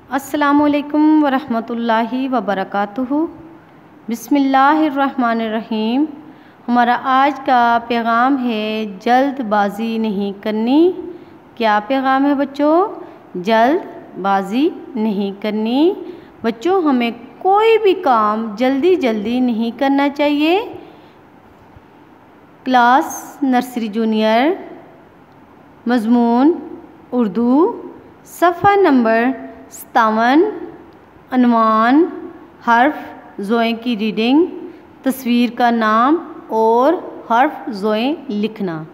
अस्सलामुअलैकुम वरहमतुल्लाहि वबरकातुहू। बिस्मिल्लाहिर्रहमानिर्रहीम। हमारा आज का पैगाम है जल्दबाजी नहीं करनी। क्या पैगाम है बच्चों? जल्दबाजी नहीं करनी। बच्चों, हमें कोई भी काम जल्दी जल्दी नहीं करना चाहिए। क्लास नर्सरी जूनियर मज़मून उर्दू सफ़ा नंबर 57, अनवान, हर्फ ज़ोए की रीडिंग, तस्वीर का नाम और हर्फ ज़ोए लिखना।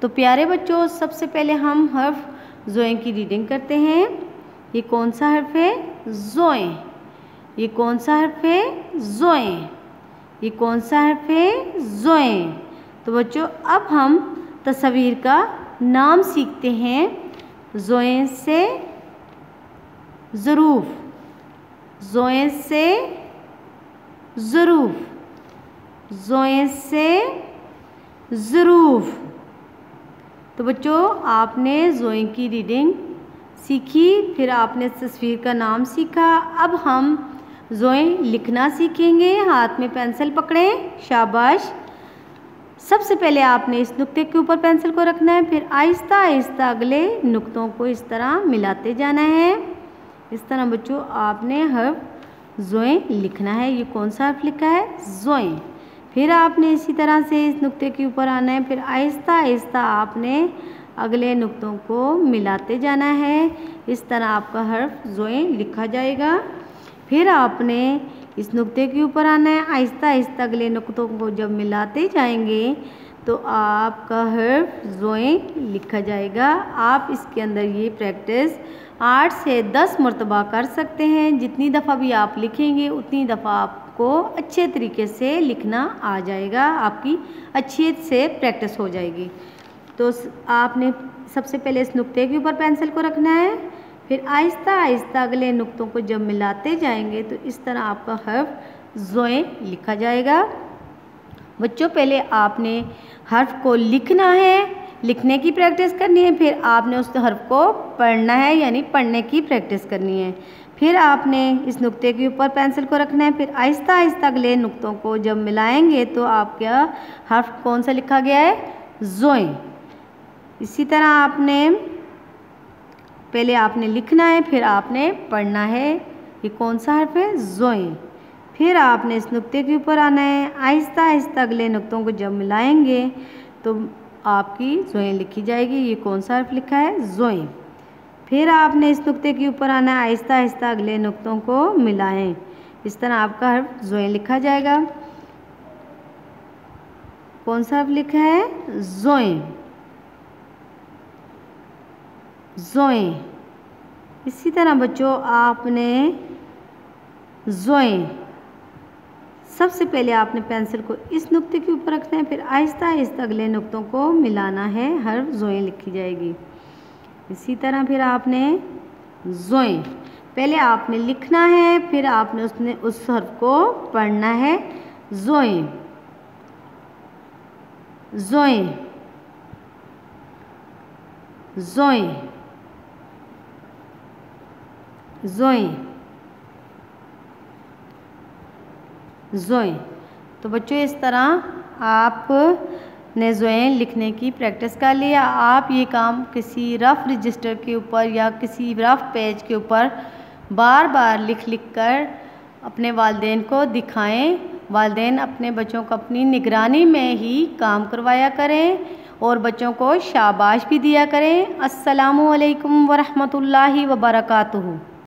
तो प्यारे बच्चों, सबसे पहले हम हर्फ ज़ोए की रीडिंग करते हैं। ये कौन सा हर्फ है? ज़ोए। ये कौन सा हर्फ है? ज़ोए। ये कौन सा हर्फ है? ज़ोए। तो बच्चों, अब हम तस्वीर का नाम सीखते हैं। ज़ोए से ज़रूफ, ज़ोए से ज़रूफ, ज़ोए से ज़रूफ। तो बच्चों, आपने ज़ोए की रीडिंग सीखी, फिर आपने तस्वीर का नाम सीखा। अब हम ज़ोए लिखना सीखेंगे। हाथ में पेंसिल पकड़ें, शाबाश। सबसे पहले आपने इस नुक्ते के ऊपर पेंसिल को रखना है, फिर आहिस्ता आहिस्ता अगले नुक्तों को इस तरह मिलाते जाना है। इस तरह बच्चों आपने हर्फ ज़ोए लिखना है। ये कौन सा हर्फ लिखा है? ज़ोए। फिर आपने इसी तरह से इस नुक्ते के ऊपर आना है, फिर आहिस्ता आहिस्ता आपने अगले नुक्तों को मिलाते जाना है। इस तरह आपका हर्फ ज़ोए लिखा जाएगा। फिर आपने इस नुक्ते के ऊपर आना है, आहिस्ता आहिस्ता अगले नुक्तों को जब मिलाते जाएंगे तो आपका हर्फ ज़ोए लिखा जाएगा। आप इसके अंदर ये प्रैक्टिस 8 से 10 मरतबा कर सकते हैं। जितनी दफ़ा भी आप लिखेंगे उतनी दफ़ा आपको अच्छे तरीके से लिखना आ जाएगा, आपकी अच्छी से प्रैक्टिस हो जाएगी। तो आपने सबसे पहले इस नुक्ते के ऊपर पेंसिल को रखना है, फिर आहिस्ता आहिस्ता अगले नुक्तों को जब मिलाते जाएंगे तो इस तरह आपका हर्फ ज़ोए लिखा जाएगा। बच्चों, पहले आपने हर्फ को लिखना है, लिखने की प्रैक्टिस करनी है, फिर आपने उस हर्फ को पढ़ना है, यानी पढ़ने की प्रैक्टिस करनी है। फिर आपने इस नुक्ते के ऊपर पेंसिल को रखना है, फिर आहिस्ता आहिस्ता अगले नुक्तों को जब मिलाएंगे तो आपका हर्फ कौन सा लिखा गया है? ज़ोए। इसी तरह आपने पहले आपने लिखना है, फिर आपने पढ़ना है। ये कौन सा हर्फ है? ज़ोए। फिर आपने इस नुक्ते के ऊपर आना है, आहिस्ता आहिस्ता अगले नुक्तों को जब मिलाएंगे तो आपकी ज़ोए लिखी जाएगी। ये कौन सा हर्फ लिखा है? ज़ोए। फिर आपने इस नुक्ते के ऊपर आना है, आहिस्ता आहिस्ता अगले नुक्तों को मिलाएं। इस तरह आपका हर्फ ज़ोए लिखा जाएगा। कौन सा हर्फ लिखा है? ज़ोए। ज़ोए। इसी तरह बच्चों आपने ज़ोए, सबसे पहले आपने पेंसिल को इस नुक्ते के ऊपर रखना है, फिर आहिस्ता आहिस्ता अगले नुक्तों को मिलाना है, हर्फ ज़ोए लिखी जाएगी। इसी तरह फिर आपने ज़ोए, पहले आपने लिखना है, फिर आपने उस हर्फ को पढ़ना है। ज़ोए, ज़ोए, ज़ोए, ज़ोए, ज़ोए। तो बच्चों, इस तरह आपने ज़ोए लिखने की प्रैक्टिस कर लिया। आप ये काम किसी रफ़ रजिस्टर के ऊपर या किसी रफ़ पेज के ऊपर बार बार लिख लिख कर अपने वालिदैन को दिखाएं। वालिदैन अपने बच्चों को अपनी निगरानी में ही काम करवाया करें और बच्चों को शाबाश भी दिया करें। अस्सलामु अलैकुम वरहमतुल्लाहि वबरकातुहू।